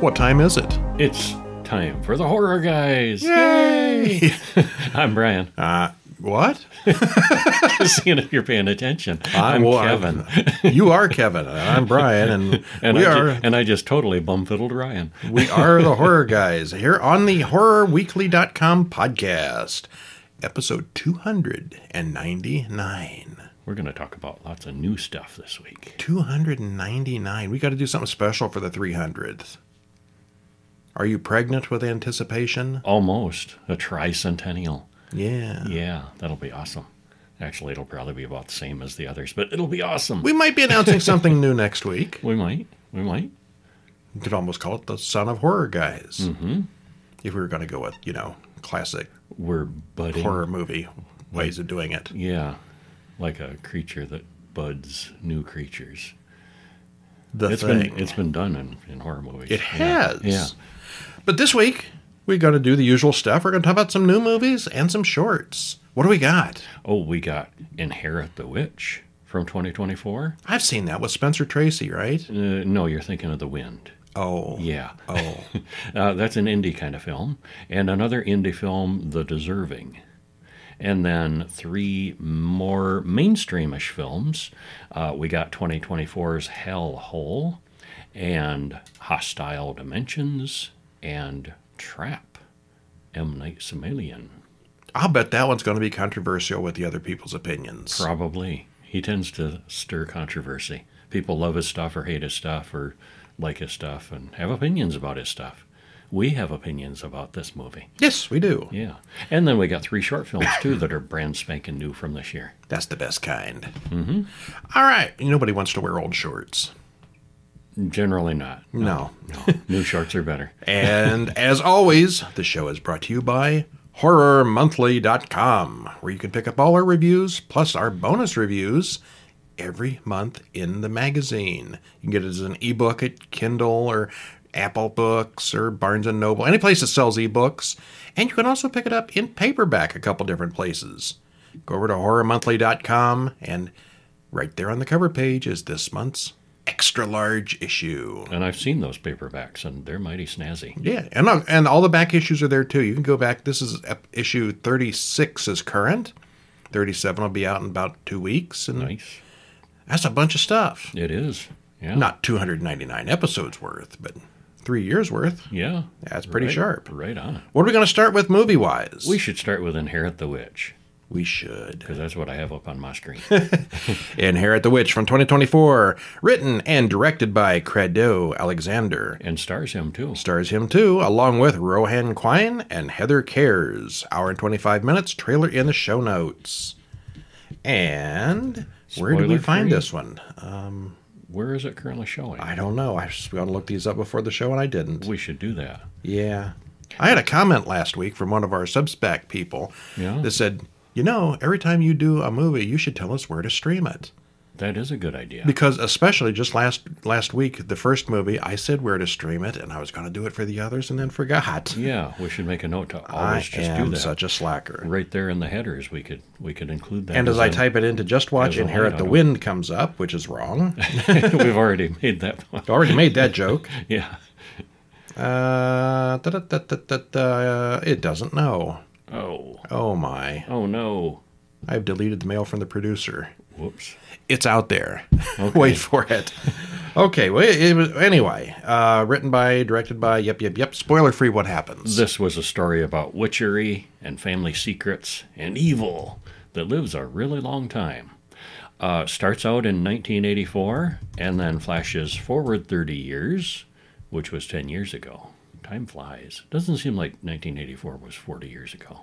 What time is it? It's time for the Horror Guys. Yay! I'm Brian. What? Just seeing if you're paying attention. I'm Kevin. You are Kevin, and I'm Brian, and I just totally bumfiddled Ryan. We are the Horror Guys here on the HorrorWeekly.com podcast, episode 299. We're going to talk about lots of new stuff this week. 299. We got to do something special for the 300th. Are you pregnant with anticipation? Almost. A tricentennial. Yeah. Yeah, that'll be awesome. Actually, it'll probably be about the same as the others, but it'll be awesome. We might be announcing something new next week. We might. You could almost call it the Son of Horror Guys. Mm-hmm. If we were going to go with, classic We're budding. horror movie ways of doing it. Yeah, like a creature that buds new creatures. It's been done in horror movies. It has. Yeah. But this week, we're going to do the usual stuff. We're going to talk about some new movies and some shorts. What do we got? Oh, we got Inherit the Witch from 2024. I've seen that with Spencer Tracy, right? No, you're thinking of The Wind. Oh. Yeah. Oh. That's an indie kind of film. And another indie film, The Deserving. And then three more mainstreamish films. We got 2024's Hell Hole and Hostile Dimensions and Trap, M. Night Shyamalan. I'll bet that one's going to be controversial with the other people's opinions. Probably. He tends to stir controversy. People love his stuff or hate his stuff or like his stuff and have opinions about his stuff. We have opinions about this movie. Yes, we do. Yeah. And then we got three short films, too, that are brand spanking new from this year. That's the best kind. Mm-hmm. All right. Nobody wants to wear old shorts. Generally not. No. New shorts are better. And as always, the show is brought to you by HorrorMonthly.com, where you can pick up all our reviews, plus our bonus reviews, every month in the magazine. You can get it as an ebook at Kindle or Apple Books or Barnes & Noble, any place that sells ebooks. And you can also pick it up in paperback a couple different places. Go over to HorrorMonthly.com, and right there on the cover page is this month's extra large issue. And I've seen those paperbacks, and they're mighty snazzy. Yeah, and all the back issues are there, too. You can go back. This is issue 36 is current. 37 will be out in about 2 weeks. And nice. That's a bunch of stuff. It is. Yeah. Not 299 episodes worth, but 3 years worth. Yeah. That's pretty sharp. Right on it. What are we going to start with movie-wise? We should start with Inherit the Witch. We should. Because that's what I have up on my screen. Inherit the Witch from 2024. Written and directed by Credo Alexander. And stars him, too. Stars him, too, along with Rohan Quine and Heather Cares. Hour and 25 minutes. Trailer in the show notes. And where did we find this one? Where is it currently showing? I don't know. I was going to look these up before the show, and I didn't. We should do that. Yeah. I had a comment last week from one of our Substack people that said, every time you do a movie, you should tell us where to stream it. That is a good idea. Because especially just last week, the first movie, I said where to stream it, and I was going to do it for the others and then forgot. Yeah, we should make a note to always just do that. I am such a slacker. Right there in the headers, we could include that. And as I type it into Just Watch, Inherit the Wind comes up, which is wrong. We've already made that one. Already made that joke. Yeah. It doesn't know. Oh. Oh, my. Oh, no. I've deleted the mail from the producer. Whoops. It's out there. Okay. Wait for it. Okay. Well, anyway, written by, directed by, yep. Spoiler-free, what happens? This was a story about witchery and family secrets and evil that lives a really long time. Starts out in 1984 and then flashes forward 30 years, which was 10 years ago. Time flies. Doesn't seem like 1984 was 40 years ago.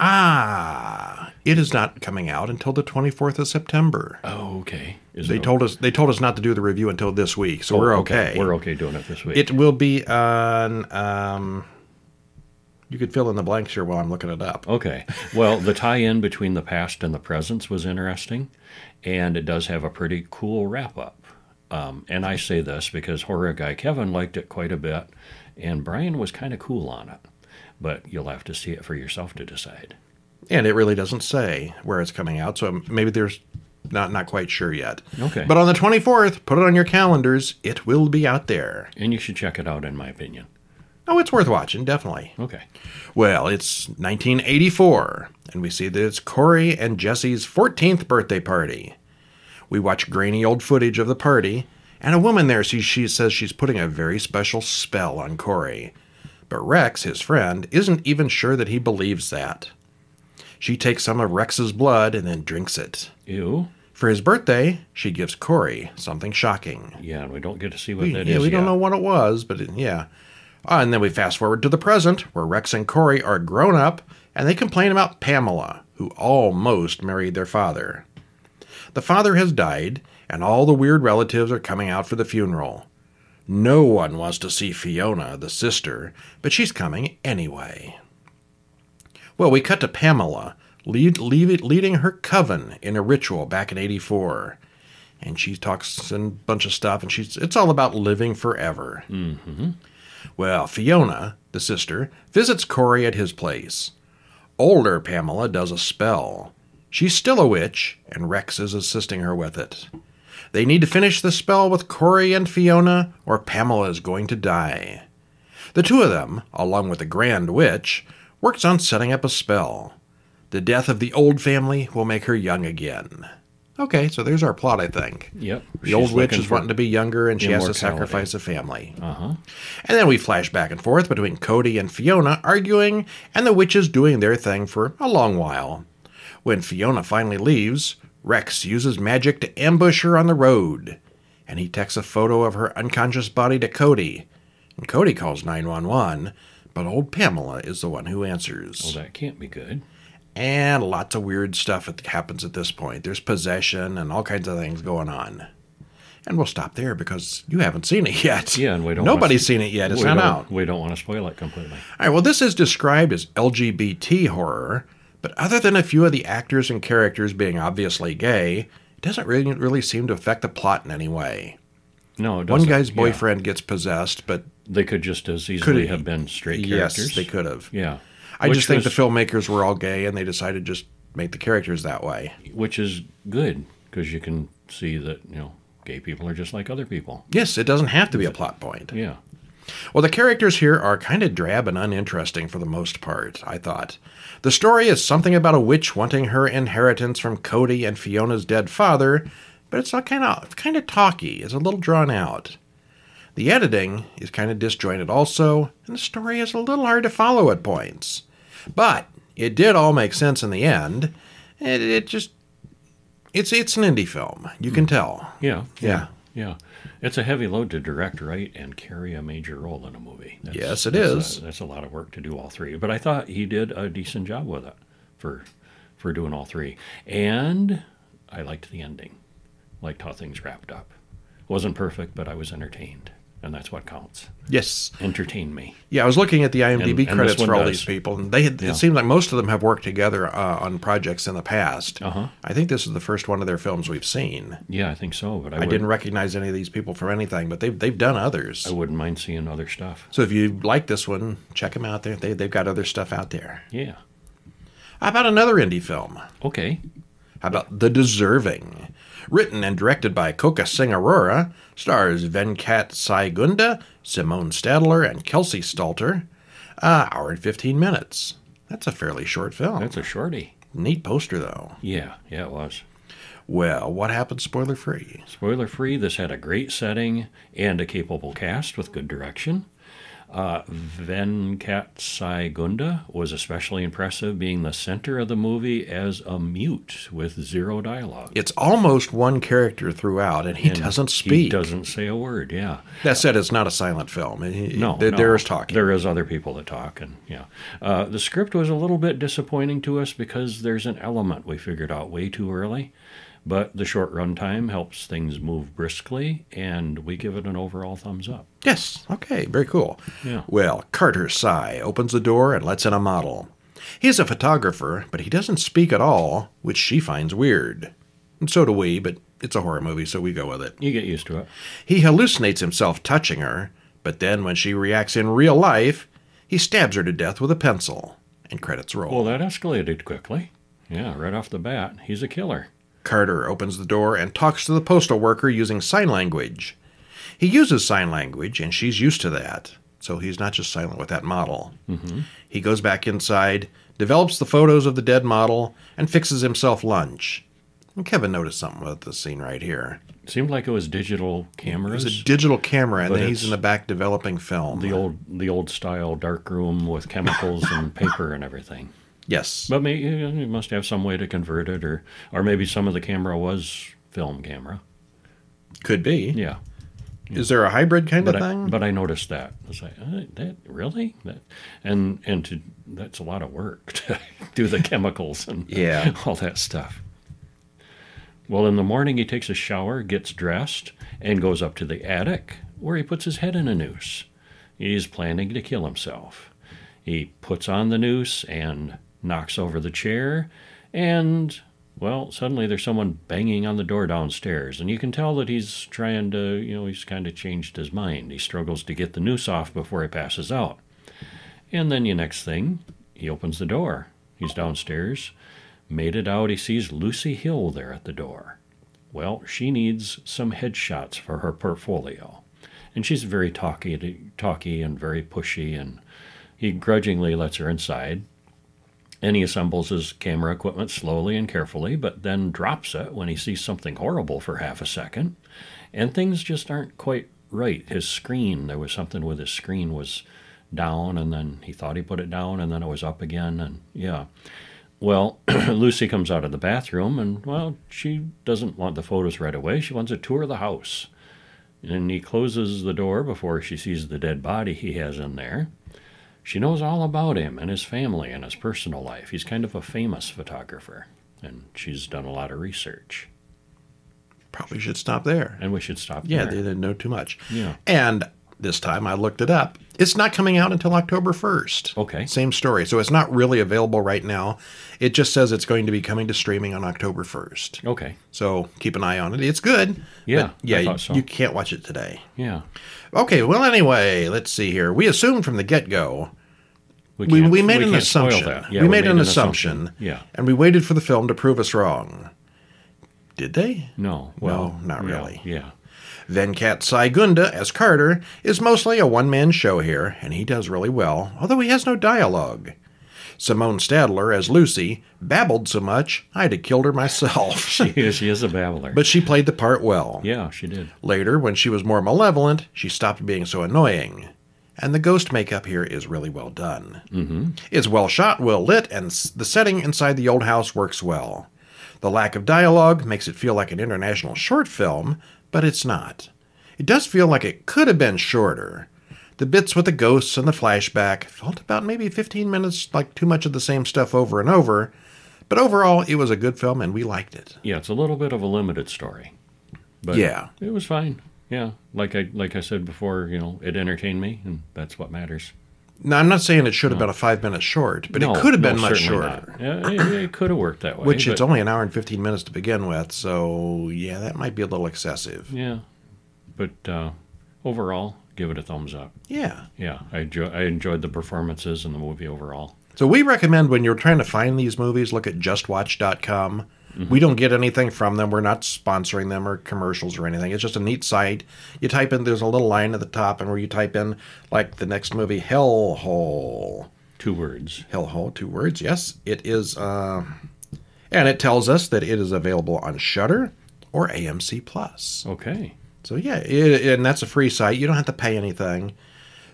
It is not coming out until the 24th of September. Oh, okay. They told us not to do the review until this week, so we're okay. We're okay doing it this week. It will be on. You could fill in the blanks here while I'm looking it up. Okay. Well, the tie-in between the past and the present was interesting, and it does have a pretty cool wrap-up. And I say this because horror guy Kevin liked it quite a bit, and Brian was kind of cool on it. But you'll have to see it for yourself to decide. And it really doesn't say where it's coming out, so maybe there's not quite sure yet. Okay. But on the 24th, put it on your calendars. It will be out there. And you should check it out, in my opinion. Oh, it's worth watching, definitely. Okay. Well, it's 1984, and we see that it's Corey and Jesse's 14th birthday party. We watch grainy old footage of the party, and a woman there, she says she's putting a very special spell on Corey. But Rex, his friend, isn't even sure that he believes that. She takes some of Rex's blood and then drinks it. Ew. For his birthday, she gives Corey something shocking. Yeah, and we don't get to see what that is. Yeah, we don't yet. know what it was, but yeah. And then we fast forward to the present, where Rex and Corey are grown up, and they complain about Pamela, who almost married their father. The father has died, and all the weird relatives are coming out for the funeral. No one wants to see Fiona, the sister, but she's coming anyway. Well, we cut to Pamela, leading her coven in a ritual back in 84. And she talks a bunch of stuff, and it's all about living forever. Mm-hmm. Well, Fiona, the sister, visits Corey at his place. Older Pamela does a spell. She's still a witch, and Rex is assisting her with it. They need to finish the spell with Corey and Fiona, or Pamela is going to die. The two of them, along with the Grand Witch, works on setting up a spell. The death of the old family will make her young again. Okay, so there's our plot, I think. Yep. The old witch is wanting to be younger, and she has to immortality. sacrifice a family. Uh-huh. And then we flash back and forth between Cody and Fiona arguing, and the witches doing their thing for a long while. When Fiona finally leaves, Rex uses magic to ambush her on the road, and he texts a photo of her unconscious body to Cody. And Cody calls 911, but old Pamela is the one who answers. Well, that can't be good. And lots of weird stuff happens at this point. There's possession and all kinds of things going on. And we'll stop there because you haven't seen it yet. Yeah, and we don't. Nobody's seen it yet. It's not out. We don't want to spoil it completely. All right, well, this is described as LGBT horror, but other than a few of the actors and characters being obviously gay, it doesn't really seem to affect the plot in any way. No, it doesn't. One guy's Yeah. boyfriend gets possessed, but They could just as easily have been straight characters. yes, they could have. Yeah. I Which just think was- the filmmakers were all gay, and they decided to just make the characters that way. Which is good, because you can see that, gay people are just like other people. Yes, it doesn't have to be a plot point. Yeah. Well, the characters here are kind of drab and uninteresting for the most part, I thought. The story is something about a witch wanting her inheritance from Cody and Fiona's dead father, but it's kind of talky. It's a little drawn out. The editing is kind of disjointed also, and the story is a little hard to follow at points. But it did all make sense in the end. It's an indie film. You can tell. Yeah. Yeah. Yeah. It's a heavy load to direct, write, and carry a major role in a movie. Yes, it is. That's a lot of work to do all three. But I thought he did a decent job with it for doing all three. And I liked the ending. Liked how things wrapped up. Wasn't perfect, but I was entertained. And that's what counts. Yes. Entertain me. Yeah, I was looking at the IMDb And credits this for one all does. these people, and it seems like most of them have worked together on projects in the past. Uh-huh. I think this is the first one of their films we've seen. Yeah, I think so. But I didn't recognize any of these people from anything, but they've done others. I wouldn't mind seeing other stuff. So if you like this one, check them out there. They've got other stuff out there. Yeah. How about another indie film? Okay. How about The Deserving? Written and directed by Koka Singh Arora, stars Venkat Sai-Gunda, Simone Stadler, and Kelsey Stalter. Hour and 15 minutes. That's a fairly short film. That's a shorty. Neat poster, though. Yeah, it was. Well, what happened spoiler free? Spoiler free, this had a great setting and a capable cast with good direction. Venkat Sai-Gunda was especially impressive, being the center of the movie as a mute with zero dialogue. It's almost one character throughout, and he doesn't speak. He doesn't say a word, yeah. That said, it's not a silent film. No, There is talking. There is other people that talk, and yeah. The script was a little bit disappointing to us because there's an element we figured out way too early. But the short runtime helps things move briskly, and we give it an overall thumbs up. Yes. Okay. Very cool. Yeah. Well, Carter Sai opens the door and lets in a model. He's a photographer, but he doesn't speak at all, which she finds weird. And so do we, but it's a horror movie, so we go with it. You get used to it. He hallucinates himself touching her, but then when she reacts in real life, he stabs her to death with a pencil. And credits roll. Well, that escalated quickly. Yeah, right off the bat, he's a killer. Carter opens the door and talks to the postal worker using sign language. He uses sign language, and she's used to that, so he's not just silent with that model. He goes back inside, develops the photos of the dead model, and fixes himself lunch. And Kevin noticed something with this scene right here. Seemed like it was digital cameras. It was a digital camera, and But then he's it's in the back developing film. the old style dark room with chemicals and paper and everything. Yes. But maybe you must have some way to convert it, or maybe some of the camera was film camera. Could be. Yeah. Is there a hybrid kind of But thing? but I noticed that. I was like, that really? That's a lot of work to do the chemicals and Yeah. all that stuff. Well, in the morning he takes a shower, gets dressed, and goes up to the attic where he puts his head in a noose. He's planning to kill himself. He puts on the noose and knocks over the chair, and well, suddenly there's someone banging on the door downstairs, and you can tell that he's trying to, he's kind of changed his mind. He struggles to get the noose off before he passes out. And then the next thing, he opens the door. He's downstairs. Made it out, he sees Lucy Hill there at the door. Well, she needs some headshots for her portfolio. And she's very talky and very pushy, and he grudgingly lets her inside. And he assembles his camera equipment slowly and carefully, but then drops it when he sees something horrible for half a second. And things just aren't quite right. His screen, there was something with his screen was down, and then he thought he put it down, and then it was up again, and yeah. Well, Lucy comes out of the bathroom, and, well, she doesn't want the photos right away. She wants a tour of the house. And he closes the door before she sees the dead body he has in there. She knows all about him and his family and his personal life. He's kind of a famous photographer, and she's done a lot of research. Probably should stop there. And we should stop Yeah, there. they didn't know too much. Yeah. And this time I looked it up. It's not coming out until October 1st. Okay. Same story. So it's not really available right now. It just says it's going to be coming to streaming on October 1st. Okay. So keep an eye on it. It's good. Yeah, But yeah, I thought so. you can't watch it today. Yeah. Okay, well, anyway, let's see here. We assumed from the get-go. We can't- made an can't spoil assumption. that. Yeah, we made an assumption. Yeah. And we waited for the film to prove us wrong. Did they? No. No, not really. Yeah. Venkat Sai Gunda as Carter is mostly a one-man show here, and he does really well, although he has no dialogue. Simone Stadler as Lucy babbled so much I'd have killed her myself. She is a babbler. But she played the part well. yeah, she did. Later, when she was more malevolent, she stopped being so annoying. And the ghost makeup here is really well done. Mm-hmm. It's well shot, well lit, and the setting inside the old house works well. The lack of dialogue makes it feel like an international short film, but it's not. It does feel like it could have been shorter. The bits with the ghosts and the flashback felt about maybe 15 minutes like too much of the same stuff over and over, but overall it was a good film and we liked it. Yeah, it's a little bit of a limited story. But Yeah. it was fine. Yeah, like I said before, it entertained me, and that's what matters. Now, I'm not saying it should have been a 5-minute short, but No, it could have been no, much certainly shorter. not. Yeah, it could have worked that way. Which but, it's only an hour and 15 minutes to begin with, so yeah, that might be a little excessive. Yeah, but overall, give it a thumbs up. Yeah. Yeah, I enjoyed the performances and the movie overall. So we recommend when you're trying to find these movies, look at justwatch.com. We don't get anything from them. We're not sponsoring them or commercials or anything. It's just a neat site. You type in, there's a little line at the top, and where you type in, like the next movie, Hellhole. 2 words. Hellhole, 2 words, yes. It is, and it tells us that it is available on Shudder or AMC Plus. Okay. So yeah, and that's a free site. You don't have to pay anything.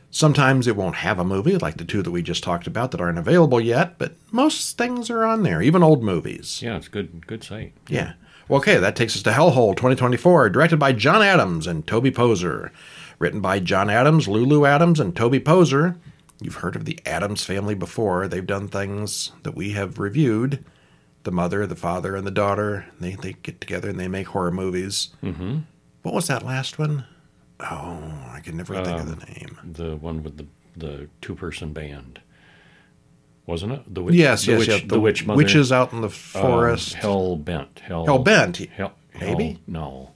Sometimes it won't have a movie, like the 2 that we just talked about that aren't available yet, but most things are on there, even old movies. Yeah, it's good site. Yeah. Well, okay, that takes us to Hellhole 2024, directed by John Adams and Toby Poser. Written by John Adams, Lulu Adams, and Toby Poser. You've heard of the Adams family before. They've done things that we have reviewed. The mother, the father, and the daughter, they get together and they make horror movies. Mm-hmm. What was that last one? Oh, I can never think of the name. The one with the 2-person band. Wasn't it? The witch, Yes, the yes, witch, yes. The witch mother. Witches out in the forest. Hellbent. Hellbent. Maybe? No.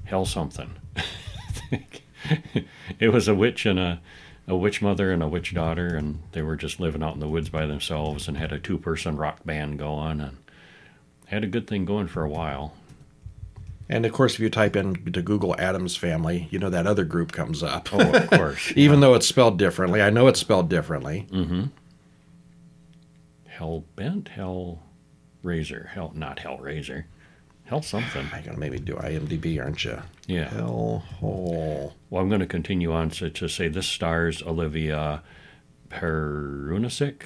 Hell something. It was a witch and a witch mother and a witch daughter, and they were just living out in the woods by themselves and had a 2-person rock band going. And Had a good thing going for a while. And, of course, if you type into Google Addams Family, you know that other group comes up. Oh, of course. Even though it's spelled differently. I know it's spelled differently. Mm-hmm. Hellbent? Hellraiser. Not Hellraiser. Hell something. You're going to maybe do IMDb, aren't you? Yeah. Hellhole. Well, I'm going to continue on to say this stars Olivia Perunisic,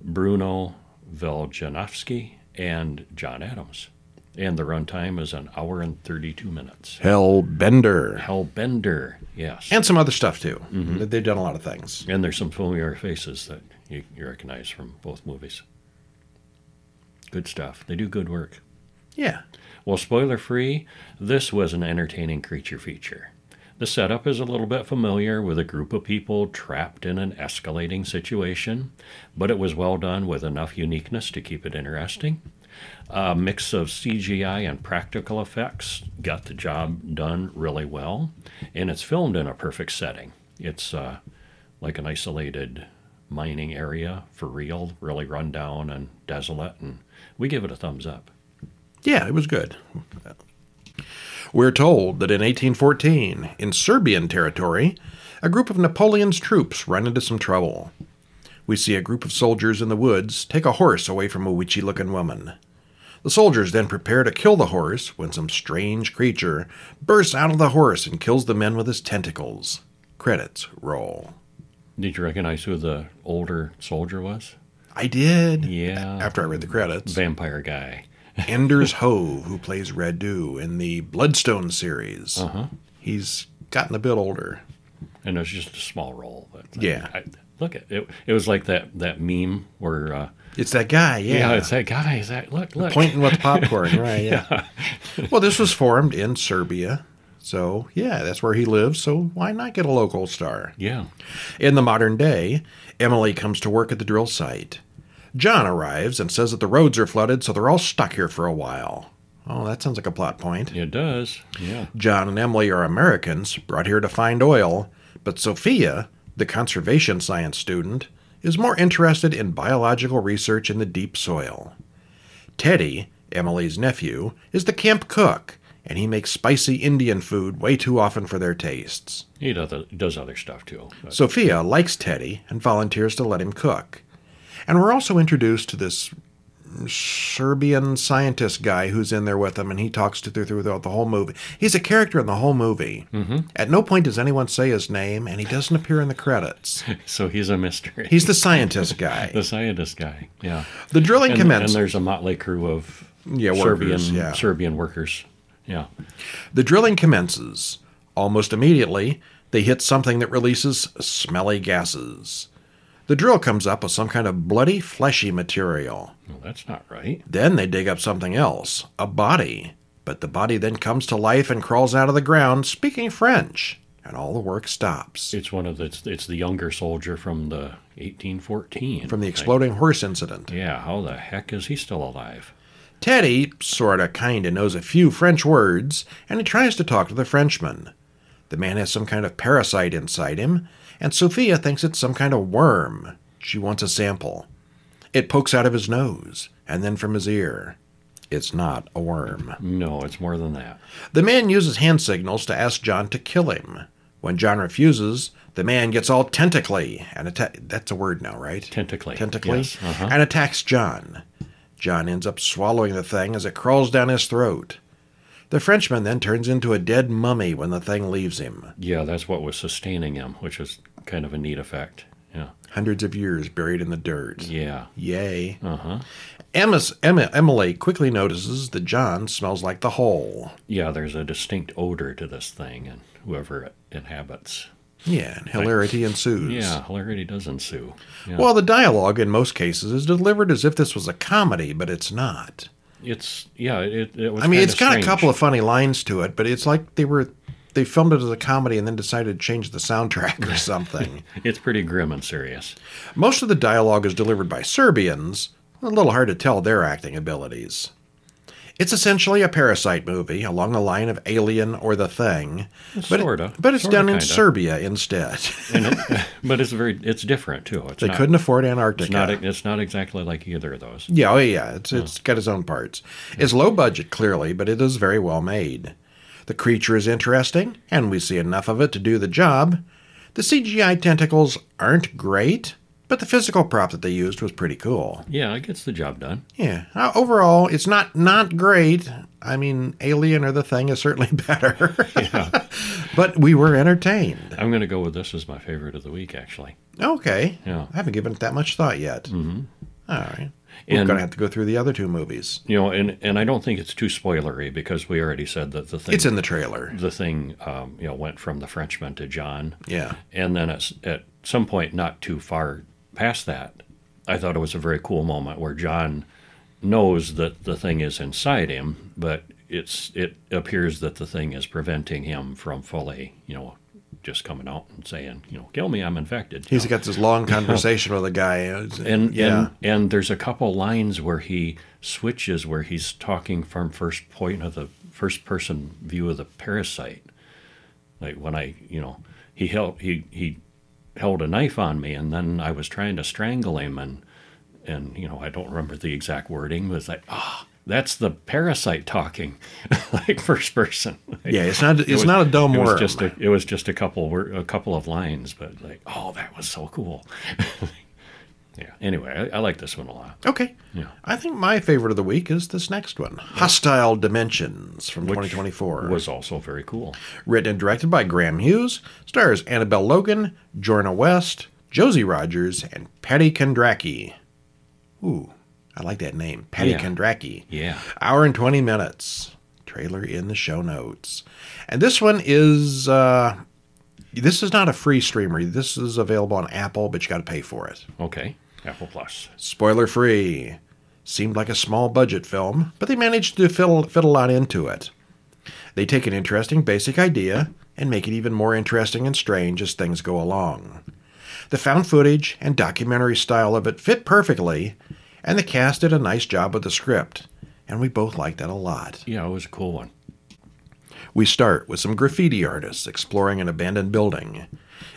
Bruno Veljanovsky, and John Adams. And the runtime is an hour and 32 minutes. Hellbender. Hellbender, yes. And some other stuff, too. Mm-hmm. They've done a lot of things. And there's some familiar faces that you recognize from both movies. Good stuff. They do good work. Yeah. Well, spoiler-free, this was an entertaining creature feature. The setup is a little bit familiar with a group of people trapped in an escalating situation, but it was well done with enough uniqueness to keep it interesting. A mix of CGI and practical effects got the job done really well, and it's filmed in a perfect setting. It's like an isolated mining area for real, really run down and desolate, and we give it a thumbs up. Yeah, it was good. We're told that in 1814, in Serbian territory, a group of Napoleon's troops run into some trouble. We see a group of soldiers in the woods take a horse away from a witchy-looking woman. The soldiers then prepare to kill the horse when some strange creature bursts out of the horse and kills the men with his tentacles. Credits roll. Did you recognize who the older soldier was? I did. Yeah. After I read the credits. Vampire guy. Anders Hove, who plays Radu in the Bloodstone series. Uh-huh. He's gotten a bit older. And it was just a small role. But Yeah. Look, it was like that meme where... It's that guy, yeah. it's that guy. Is that look. Pointing with popcorn, right, yeah. Well, this was formed in Serbia. So, yeah, that's where he lives. So why not get a local star? Yeah. In the modern day, Emily comes to work at the drill site. John arrives and says that the roads are flooded, so they're all stuck here for a while. Oh, that sounds like a plot point. It does, yeah. John and Emily are Americans, brought here to find oil, but Sophia, the conservation science student, is more interested in biological research in the deep soil. Teddy, Emily's nephew, is the camp cook, and he makes spicy Indian food way too often for their tastes. He does other stuff, too. But. Sophia likes Teddy and volunteers to let him cook. And we're also introduced to this Serbian scientist guy who's in there with him, and he talks throughout the whole movie. He's a character in the whole movie. Mm-hmm. At no point does anyone say his name, and he doesn't appear in the credits. So he's a mystery. He's the scientist guy. The scientist guy, yeah. The drilling commences. And there's a motley crew of Serbian workers. Yeah. The drilling commences. Almost immediately, they hit something that releases smelly gases. The drill comes up with some kind of bloody, fleshy material. Well, that's not right. Then they dig up something else, a body. But the body then comes to life and crawls out of the ground, speaking French, and all the work stops. It's it's the younger soldier from the 1814. From the exploding horse incident. Yeah, how the heck is he still alive? Teddy sorta kinda knows a few French words, and he tries to talk to the Frenchman. The man has some kind of parasite inside him, and Sophia thinks it's some kind of worm. She wants a sample. It pokes out of his nose, and then from his ear. It's not a worm. No, it's more than that. The man uses hand signals to ask John to kill him. When John refuses, the man gets all tentacly, and that's a word now, right? Tentacly. Tentacly? Yes. And attacks John. John ends up swallowing the thing as it crawls down his throat. The Frenchman then turns into a dead mummy when the thing leaves him. Yeah, that's what was sustaining him, which is kind of a neat effect. Yeah. Hundreds of years buried in the dirt. Yeah. Yay. Uh-huh. Emily quickly notices that John smells like the hole. Yeah, there's a distinct odor to this thing, and whoever it inhabits. Yeah, and hilarity ensues. Yeah, hilarity does ensue. Yeah. Well, the dialogue in most cases is delivered as if this was a comedy, but it's not. It was. I mean, it's got strange. a couple of funny lines to it, but it's like they filmed it as a comedy and then decided to change the soundtrack or something. It's pretty grim and serious. Most of the dialogue is delivered by Serbians. A little hard to tell their acting abilities. It's essentially a Parasite movie along the line of Alien or The Thing, Sorta. but it's Sorta, done in kinda. Serbia instead. But it's different too. They couldn't afford Antarctica. It's not exactly like either of those. Yeah, oh yeah, it's got its own parts. It's low budget, clearly, but it is very well made. The creature is interesting, and we see enough of it to do the job. The CGI tentacles aren't great, but the physical prop that they used was pretty cool. Yeah, it gets the job done. Yeah, overall, it's not great. I mean, Alien or The Thing is certainly better. Yeah. But we were entertained. I'm going to go with this as my favorite of the week, actually. Okay. Yeah. I haven't given it that much thought yet. Mm-hmm. All right. We're And- going to have to go through the other two movies. And I don't think it's too spoilery because we already said that the thing. It's in the trailer. The thing, went from the Frenchman to John. Yeah. And then at some point, not too far past that, I thought it was a very cool moment where John knows that the thing is inside him, but it appears that the thing is preventing him from fully, just coming out and saying, kill me, I'm infected. He's got this long conversation with a guy. And there's a couple lines where he switches, where he's talking from first person view of the parasite. Like when he held a knife on me, and then I was trying to strangle him, and I don't remember the exact wording, but it's like, that's the parasite talking, like first person. Yeah, it's not a dumb worm. It was just a couple of lines, but like, that was so cool. Yeah. Anyway, I like this one a lot. Okay. Yeah. I think my favorite of the week is this next one, Hostile Dimensions from 2024. Was also very cool. Written and directed by Graham Hughes, stars Annabelle Logan, Jorna West, Josie Rogers, and Patty Kondracki. Ooh, I like that name, Patty Yeah. Kondracki. Yeah. Hour and 20 minutes. Trailer in the show notes. And this one is, this is not a free streamer. This is available on Apple, but you got to pay for it. Okay. Apple Plus. Spoiler free. Seemed like a small budget film, but they managed to fit a lot into it. They take an interesting basic idea and make it even more interesting and strange as things go along. The found footage and documentary style of it fit perfectly, and the cast did a nice job with the script, and we both liked that a lot. Yeah, it was a cool one. We start with some graffiti artists exploring an abandoned building.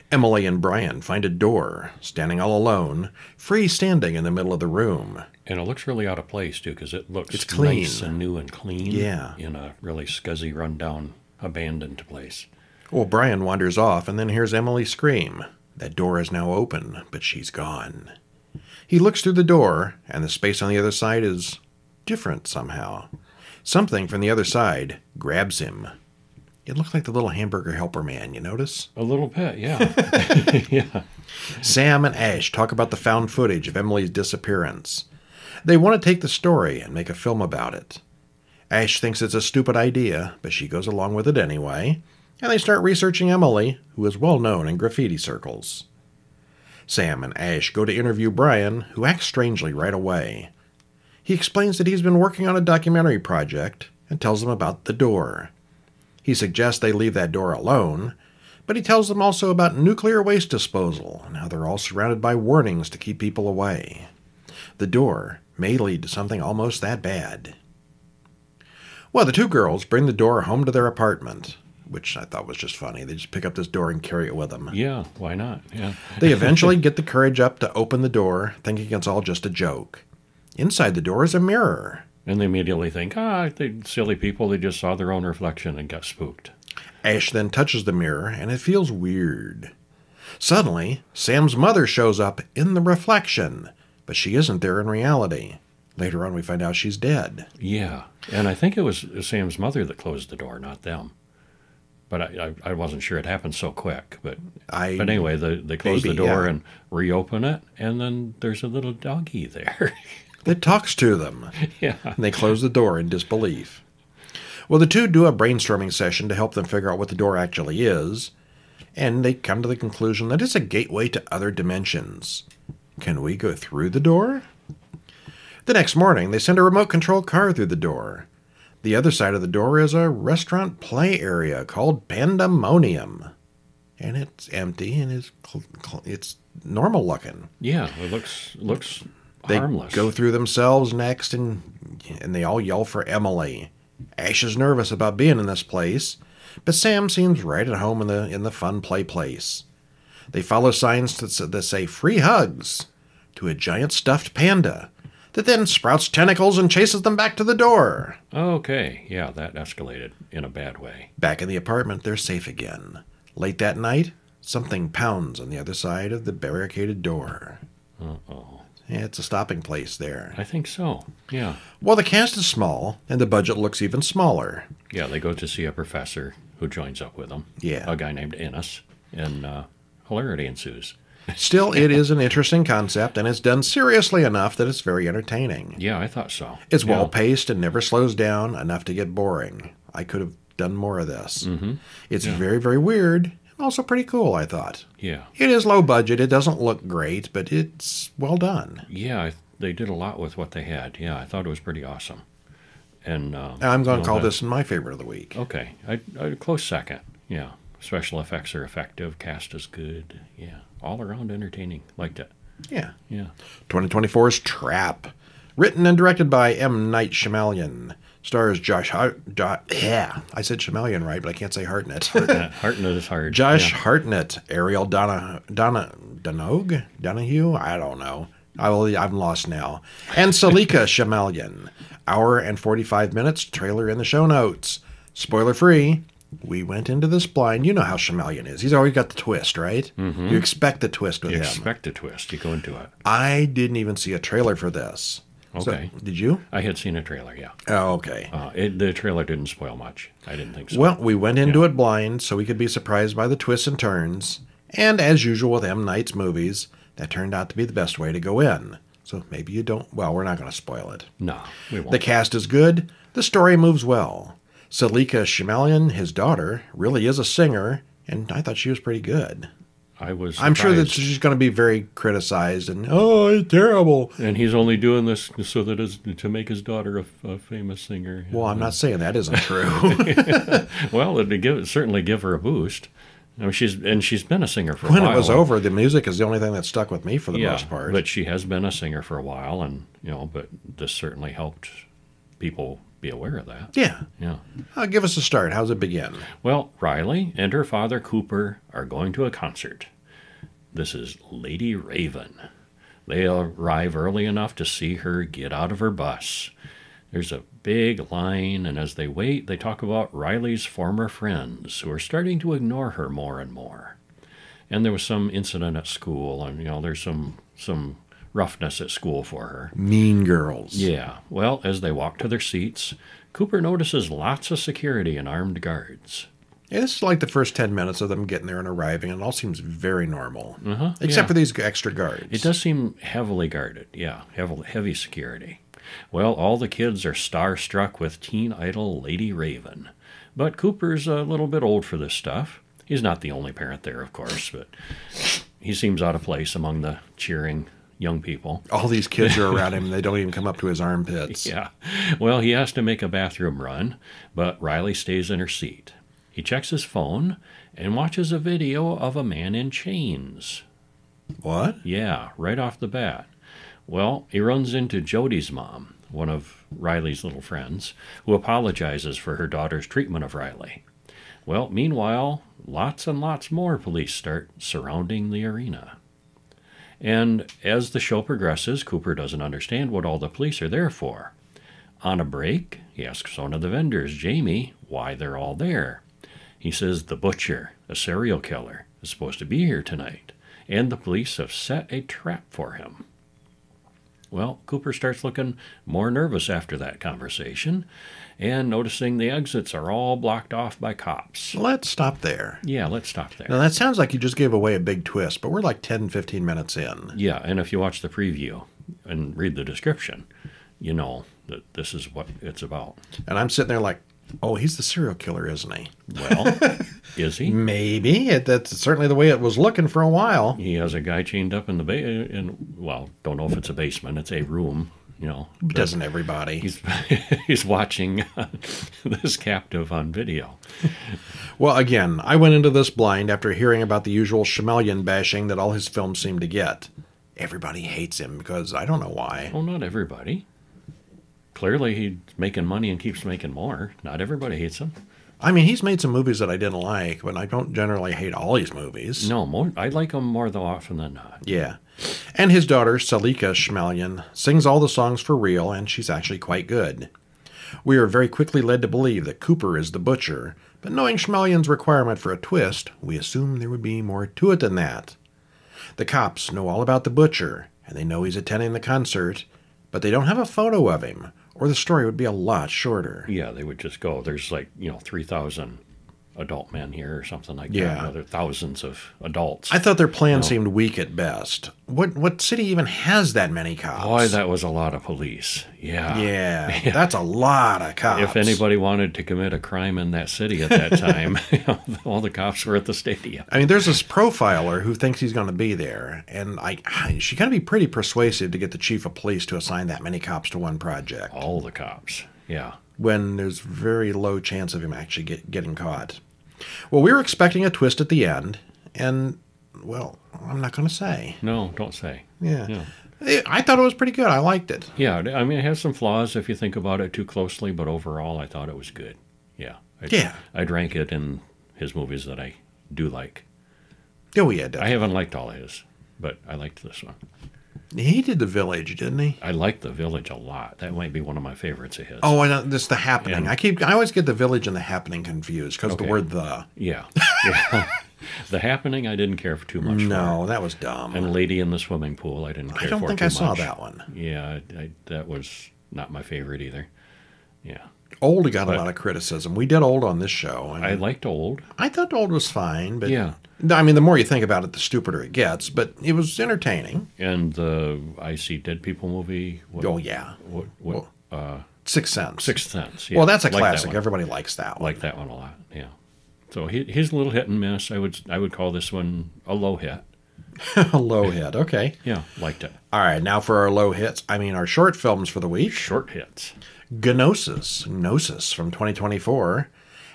Emily and Brian find a door, standing all alone, freestanding in the middle of the room. And it looks really out of place, too, because it looks It's clean. nice and new and clean. Yeah. In a really scuzzy, rundown, abandoned place. Well, Brian wanders off and then hears Emily scream. That door is now open, but she's gone. He looks through the door, and the space on the other side is different somehow. Something from the other side grabs him. It looked like the little hamburger helper man, you notice? A little bit, yeah. Yeah. Sam and Ash talk about the found footage of Emily's disappearance. They want to take the story and make a film about it. Ash thinks it's a stupid idea, but she goes along with it anyway, and they start researching Emily, who is well known in graffiti circles. Sam and Ash go to interview Brian, who acts strangely right away. He explains that he's been working on a documentary project and tells them about the door. He suggests they leave that door alone, but he tells them also about nuclear waste disposal and how they're all surrounded by warnings to keep people away. The door may lead to something almost that bad. Well, the two girls bring the door home to their apartment, which I thought was just funny. They just pick up this door and carry it with them. Yeah, why not? Yeah. They eventually get the courage up to open the door, thinking it's all just a joke. Inside the door is a mirror. And they immediately think, they silly people, they just saw their own reflection and got spooked. Ash then touches the mirror, and it feels weird. Suddenly, Sam's mother shows up in the reflection, but she isn't there in reality. Later on, we find out she's dead. Yeah. And I think it was Sam's mother that closed the door, not them. But I wasn't sure it happened so quick. But anyway, they close the door and reopen it, and then there's a little doggy there. It talks to them. Yeah. And they close the door in disbelief. Well, the two do a brainstorming session to help them figure out what the door actually is, and they come to the conclusion that it's a gateway to other dimensions. Can we go through the door? The next morning, they send a remote-controlled car through the door. The other side of the door is a restaurant play area called Pandemonium. And it's empty and it's normal looking. Yeah, it looks They harmless. go through themselves next, and they all yell for Emily. Ash is nervous about being in this place, but Sam seems right at home in the fun play place. They follow signs that say free hugs to a giant stuffed panda that then sprouts tentacles and chases them back to the door. Okay, yeah, that escalated in a bad way. Back in the apartment, they're safe again. Late that night, something pounds on the other side of the barricaded door. Uh-oh. Yeah, it's a stopping place there. I think so, yeah. Well, the cast is small, and the budget looks even smaller. Yeah, they go to see a professor who joins up with them. Yeah. A guy named Ennis, and hilarity ensues. Still, it is an interesting concept, and it's done seriously enough that it's very entertaining. Yeah, I thought so. It's Yeah. well-paced and never slows down enough to get boring. I could have done more of this. Mm-hmm. It's very, very weird, and also pretty cool, I thought. Yeah. It is low budget. It doesn't look great, but it's well done. Yeah, they did a lot with what they had. Yeah, I thought it was pretty awesome. And I'm going to call this my favorite of the week. Okay, I close second. Yeah, special effects are effective. Cast is good. Yeah, all around entertaining. Liked it. Yeah. Yeah. 2024's Trap. Written and directed by M. Night Shyamalan. Stars Josh yeah, I said Shyamalan right, but I can't say Hartnett. Hartnett is hard. Josh Yeah. Hartnett, Ariel Donahue? I don't know. I'm lost now. And Salika Shyamalan. Hour and 45 minutes. Trailer in the show notes. Spoiler free. We went into this blind. You know how Shyamalan is. He's always got the twist, right? Mm-hmm. You expect the twist with You him. expect a twist. You go into it. I didn't even see a trailer for this. Okay. So, did you? I had seen a trailer, yeah. Oh, okay. The trailer didn't spoil much. I didn't think so. Well, we went into it blind so we could be surprised by the twists and turns. And as usual with M. Night's movies, that turned out to be the best way to go in. So maybe you don't... Well, we're not going to spoil it. No, we won't. The cast is good. The story moves well. Salika Shyamalan, his daughter, really is a singer, and I thought she was pretty good. I'm sure that she's going to be very criticized and, oh, it's terrible. And he's only doing this so that to make his daughter a famous singer. Well, I'm not saying that isn't true. Well, it'd certainly give her a boost. I mean, she's been a singer for a while. When it was over, the music is the only thing that stuck with me for the most part. But she has been a singer for a while, and but this certainly helped people be aware of that. Yeah. Yeah. Give us a start. How's it begin? Well, Riley and her father Cooper are going to a concert. This is Lady Raven. They arrive early enough to see her get out of her bus. There's a big line, and as they wait, they talk about Riley's former friends who are starting to ignore her more and more. And there was some incident at school, and there's some roughness at school for her. Mean girls. Yeah. Well, as they walk to their seats, Cooper notices lots of security and armed guards. Yeah, this is like the first 10 minutes of them getting there and arriving, and it all seems very normal. Except yeah. for these extra guards. It does seem heavily guarded. Yeah, heavy security. Well, all the kids are starstruck with teen idol Lady Raven. But Cooper's a little bit old for this stuff. He's not the only parent there, of course, but he seems out of place among the cheering young people. All these kids are around him, and they don't even come up to his armpits. Yeah. Well, he has to make a bathroom run, but Riley stays in her seat. He checks his phone and watches a video of a man in chains. What? Yeah, right off the bat. Well, he runs into Jody's mom, one of Riley's little friends, who apologizes for her daughter's treatment of Riley. Well, meanwhile, lots and lots more police start surrounding the arena. And as the show progresses, Cooper doesn't understand what all the police are there for. On a break, he asks one of the vendors, Jamie, why they're all there. He says the butcher, a serial killer, is supposed to be here tonight, and the police have set a trap for him. Well, Cooper starts looking more nervous after that conversation, and noticing the exits are all blocked off by cops. Let's stop there. Yeah, let's stop there. Now, that sounds like you just gave away a big twist, but we're like 10, 15 minutes in. Yeah, and if you watch the preview and read the description, you know that this is what it's about. And I'm sitting there like, oh, he's the serial killer, isn't he? Well, is he? Maybe. That's certainly the way it was looking for a while. He has a guy chained up in the well, don't know if it's a basement. It's a room, Doesn't everybody? He's watching this captive on video. Well, again, I went into this blind after hearing about the usual Shyamalan bashing that all his films seem to get. everybody hates him because I don't know why. Well, not everybody. Clearly, he's making money and keeps making more. Not everybody hates him. I mean, he's made some movies that I didn't like, but I don't generally hate all his movies. No, more. I like him more though often than not. Yeah. And his daughter, Salika Schmellion, sings all the songs for real, and she's actually quite good. We are very quickly led to believe that Cooper is the butcher, but knowing Schmellion's requirement for a twist, we assume there would be more to it than that. The cops know all about the butcher, and they know he's attending the concert, but they don't have a photo of him, or the story would be a lot shorter. Yeah, they would just go, there's 3,000 adult men here or something like that. Yeah. There are thousands of adults. I thought their plan seemed weak at best. What city even has that many cops? Boy, that was a lot of police. Yeah. Yeah, that's a lot of cops. If anybody wanted to commit a crime in that city at that time, all the cops were at the stadium. I mean, there's this profiler who thinks he's going to be there, and she got to be pretty persuasive to get the chief of police to assign that many cops to one project. All the cops. Yeah. When there's very low chance of him actually getting caught. Well, we were expecting a twist at the end, and, well, I'm not going to say. No, don't say. Yeah. I thought it was pretty good. I liked it. Yeah, I mean, it has some flaws if you think about it too closely, but overall, I thought it was good. Yeah. I'd rank it in his movies that I do like. Oh, yeah, I haven't liked all his, but I liked this one. He did The Village, didn't he? I like The Village a lot. That might be one of my favorites of his. Oh, I know, this The Happening. Yeah. I always get The Village and The Happening confused because of the word the. Yeah. The Happening I didn't care for too much No, for. that was dumb. And Lady in the Swimming Pool I didn't care for I don't think too I saw much. that one. Yeah, that was not my favorite either. Yeah. Old got a lot of criticism. We did Old on this show. I liked Old. I thought Old was fine, but Yeah. I mean, the more you think about it, the stupider it gets. But it was entertaining. And the I See Dead People movie. Oh yeah, Sixth Sense. Sixth Sense. Yeah. Well, that's a Like classic. that one. Everybody likes that one. Like that one a lot. Yeah. So he's a little hit and miss. I would call this one a low hit. A low hit. Okay. Yeah, liked it. All right. Now for our low hits. I mean, our short films for the week. Short hits. Gnosis from 2024.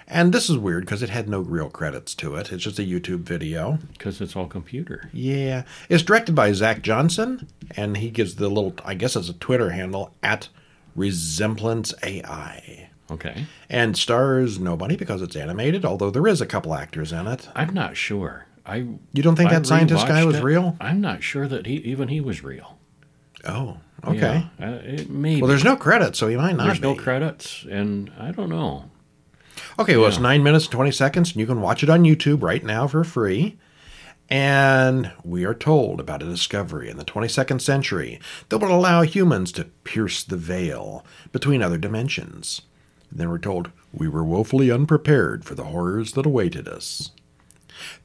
And this is weird because it had no real credits to it. It's just a YouTube video. Because it's all computer. Yeah. It's directed by Zach Johnson, and he gives the little, I guess it's a Twitter handle, @Resemblance AI. Okay. And stars nobody because it's animated, although there is a couple actors in it. I'm not sure. You don't think that scientist guy was real? I'm not sure that he was real. Oh, okay. Yeah, maybe. Well, there's no credits, so he might not There's be. no credits, and I don't know. Okay, well, it's 9 minutes and 20 seconds, and you can watch it on YouTube right now for free. And we are told about a discovery in the 22nd century that would allow humans to pierce the veil between other dimensions. And then we're told we were woefully unprepared for the horrors that awaited us.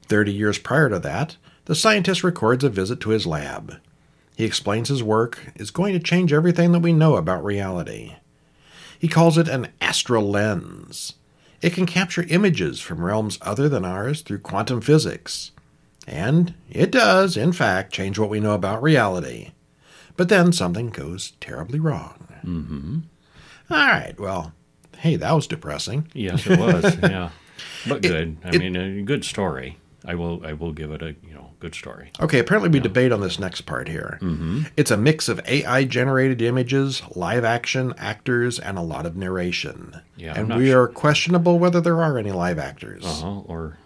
30 years prior to that, the scientist records a visit to his lab. He explains his work is going to change everything that we know about reality. He calls it an astral lens. It can capture images from realms other than ours through quantum physics. And it does, in fact, change what we know about reality. But then something goes terribly wrong. Mm-hmm. All right, well, hey, that was depressing. Yes, it was. Yeah, but good. I mean, a good story. I will give it a good story. Okay, apparently we debate on this next part here. Mm-hmm. It's a mix of AI-generated images, live-action actors, and a lot of narration. Yeah, and we are questionable whether there are any live actors. Or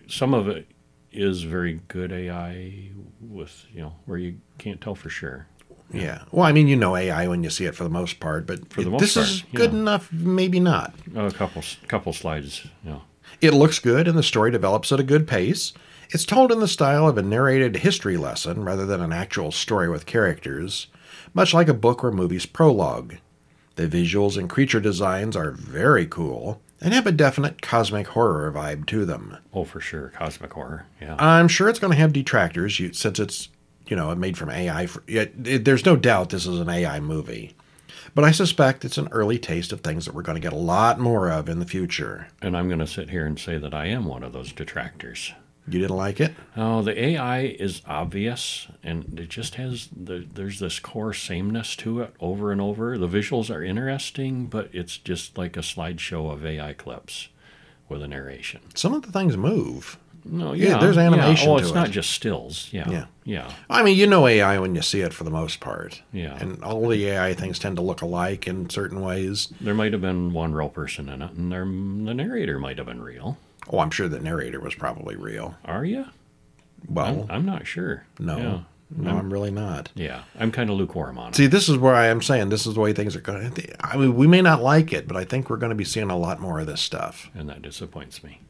some of it is very good AI with where you can't tell for sure. Yeah. Well, I mean, AI when you see it for the most part, but for the most this part, is good enough, maybe not. A couple slides. It looks good, and the story develops at a good pace. It's told in the style of a narrated history lesson rather than an actual story with characters, much like a book or movie's prologue. The visuals and creature designs are very cool and have a definite cosmic horror vibe to them. Oh, for sure. Cosmic horror, yeah. I'm sure it's going to have detractors since it's, made from AI. There's no doubt this is an AI movie. But I suspect it's an early taste of things that we're going to get a lot more of in the future. And I'm going to sit here and say that I am one of those detractors. You didn't like it? Oh, the AI is obvious, and it just has there's this core sameness to it over and over. The visuals are interesting, but it's just like a slideshow of AI clips with a narration. Some of the things move. No, Yeah, there's animation Oh, to it's it. not just stills. Yeah. Yeah. Yeah. I mean, you know AI when you see it for the most part. Yeah. And all the AI things tend to look alike in certain ways. There might have been one real person in it, and the narrator might have been real. Oh, I'm sure the narrator was probably real. Are you? Well, I'm not sure. no. Yeah. No, I'm really not. Yeah. I'm kind of lukewarm on it. See, this is where I am saying this is the way things are going. I mean, we may not like it, but I think we're going to be seeing a lot more of this stuff. And that disappoints me.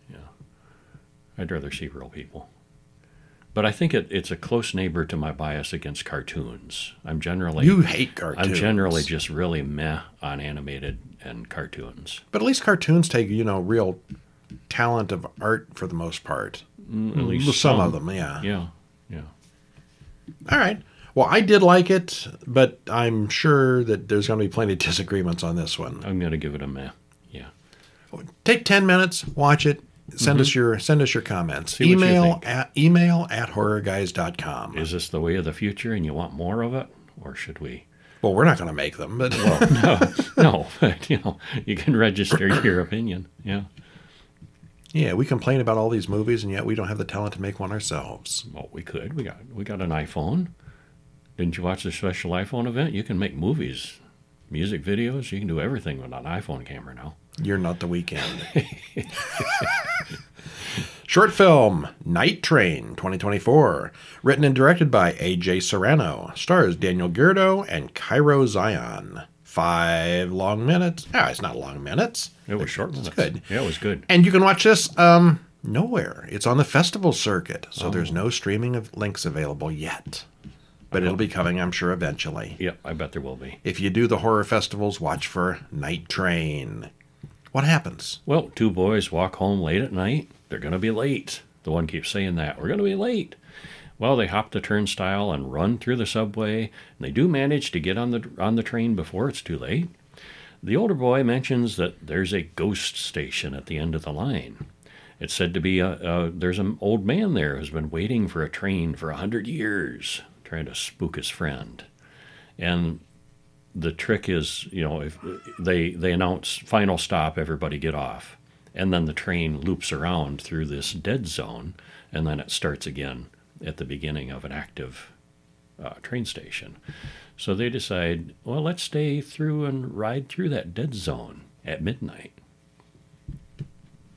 Yeah. I'd rather see real people. But I think it's a close neighbor to my bias against cartoons. You hate cartoons. I'm generally just really meh on animated and cartoons. But at least cartoons take, real talent of art for the most part. At least Some of them, yeah. Yeah. Yeah. All right. Well, I did like it, but I'm sure that there's going to be plenty of disagreements on this one. I'm going to give it a meh. Yeah. Take 10 minutes, watch it, send us your comments. See what you email think. at horrorguys.com. Is this the way of the future and you want more of it? Or should we? Well, we're not going to make them, but No, but you can register your opinion. Yeah. yeah, we complain about all these movies, and yet we don't have the talent to make one ourselves. Well, we could. We got an iPhone. Didn't you watch the special iPhone event? You can make movies, music videos. You can do everything with an iPhone camera now. You're not the weekend. Short film, Night Train, 2024. Written and directed by A.J. Serrano. Stars Daniel Gerdo and Cairo Zion. 5 long minutes. It's not long minutes. It was short. It's good. Yeah, it was good. And you can watch this nowhere. It's on the festival circuit, so there's no streaming of links available yet. But it'll be coming, I'm sure, eventually. Yep, I bet there will be. If you do the horror festivals, watch for Night Train. What happens? Well, 2 boys walk home late at night. They're going to be late. The one keeps saying that. We're going to be late. Well, they hop the turnstile and run through the subway. And they do manage to get on the train before it's too late. The older boy mentions that there's a ghost station at the end of the line. It's said to be there's an old man there who's been waiting for a train for 100 years, trying to spook his friend. And the trick is, if they announce final stop, everybody get off. And then the train loops around through this dead zone, and then it starts again at the beginning of an active train station. So they decide, well, let's stay through and ride through that dead zone at midnight.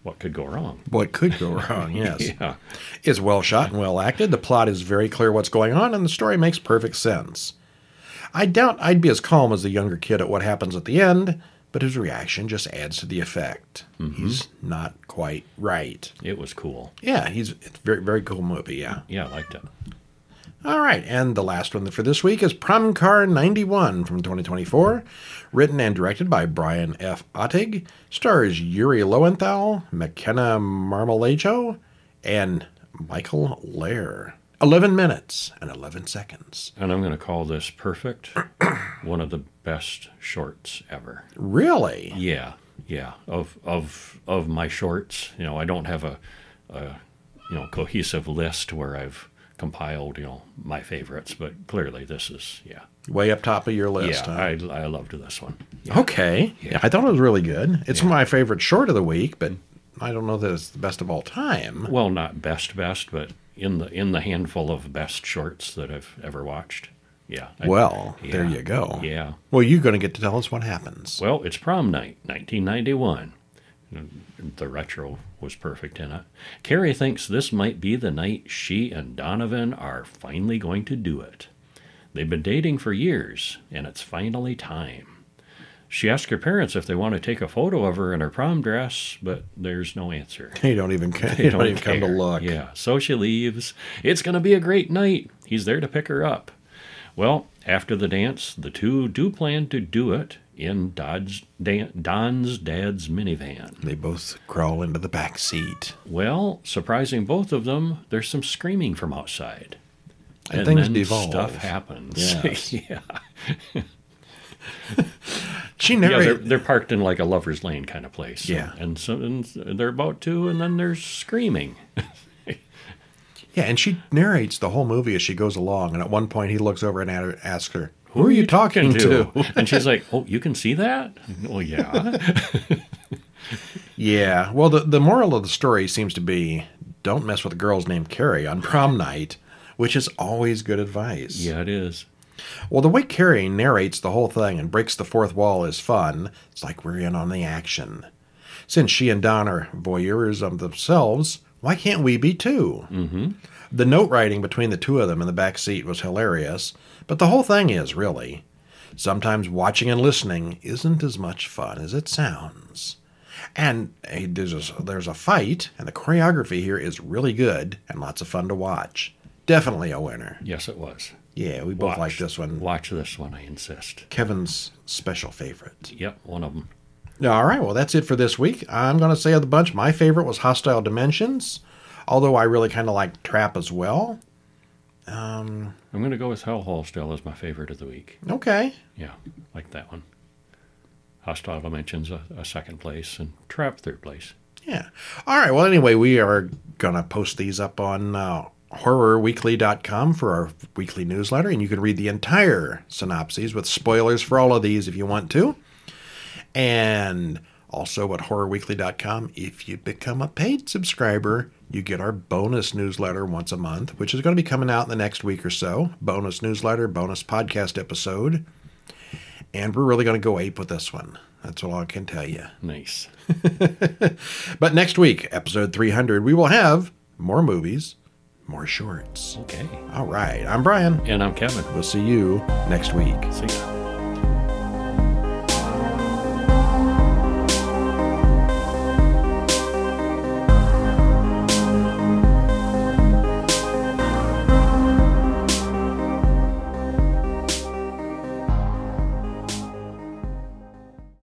What could go wrong? What could go wrong, yes. Yeah. It's well shot and well acted. The plot is very clear what's going on, and the story makes perfect sense. I doubt I'd be as calm as the younger kid at what happens at the end, but his reaction just adds to the effect. Mm-hmm. He's not quite right. It was cool. Yeah, it's a very, very cool movie, yeah. Yeah, I liked it. All right, and the last one for this week is Prom Car 91 from 2024, written and directed by Brian F. Ottig, stars Yuri Lowenthal, McKenna Marmolejo, and Michael Lair. 11 minutes and 11 seconds. And I'm going to call this perfect. One of the best shorts ever. Really? Yeah. Of my shorts, I don't have a cohesive list where I've compiled, my favorites, but clearly this is, way up top of your list. Yeah, huh? I loved this one. Yeah. Okay. Yeah, I thought it was really good. It's my favorite short of the week, but I don't know that it's the best of all time. Well, not best, but in the handful of best shorts that I've ever watched. Yeah. There you go. Yeah. Well, you're going to get to tell us what happens. Well, it's prom night, 1991. The retro was perfect in it. Carrie thinks this might be the night she and Donovan are finally going to do it. They've been dating for years, and it's finally time. She asks her parents if they want to take a photo of her in her prom dress, but there's no answer. They don't even come to look. Yeah, so she leaves. It's going to be a great night. He's there to pick her up. Well, after the dance, the two do plan to do it in Don's dad's minivan. They both crawl into the back seat. Well, surprising both of them, there's some screaming from outside. And things then devolve. Stuff happens. Yes. Yeah. She narrated. They're parked in like a lover's lane kind of place. Yeah. And they're about to, and then there's screaming. Yeah, and she narrates the whole movie as she goes along. And at one point, he looks over and asks her, "Who are you talking to?" And she's like, "Oh, you can see that?" Well, yeah. Yeah. Well, the moral of the story seems to be don't mess with girls named Carrie on prom night, which is always good advice. Yeah, it is. Well, the way Carrie narrates the whole thing and breaks the fourth wall is fun. It's like we're in on the action. Since she and Don are voyeurs of themselves, why can't we be too? Mm-hmm. The note writing between the two of them in the back seat was hilarious, but the whole thing is, really. Sometimes watching and listening isn't as much fun as it sounds. And there's a fight, and the choreography here is really good and lots of fun to watch. Definitely a winner. Yes, it was. Yeah, we both like this one. Watch this one, I insist. Kevin's special favorite. Yep, one of them. All right, well, that's it for this week. I'm going to say of the bunch, my favorite was Hostile Dimensions, although I really kind of like Trap as well. I'm going to go with Hellhole still as my favorite of the week. Okay. Yeah, like that one. Hostile Dimensions a second place, and Trap third place. Yeah. All right, well, anyway, we are going to post these up on horrorweekly.com for our weekly newsletter, and you can read the entire synopses with spoilers for all of these if you want to. And also at horrorweekly.com, if you become a paid subscriber, you get our bonus newsletter once a month, which is going to be coming out in the next week or so. Bonus newsletter, bonus podcast episode. And we're really going to go ape with this one. That's all I can tell you. Nice. But next week, episode 300, we will have more movies, more shorts. Okay. All right. I'm Brian. And I'm Kevin. We'll see you next week. See ya.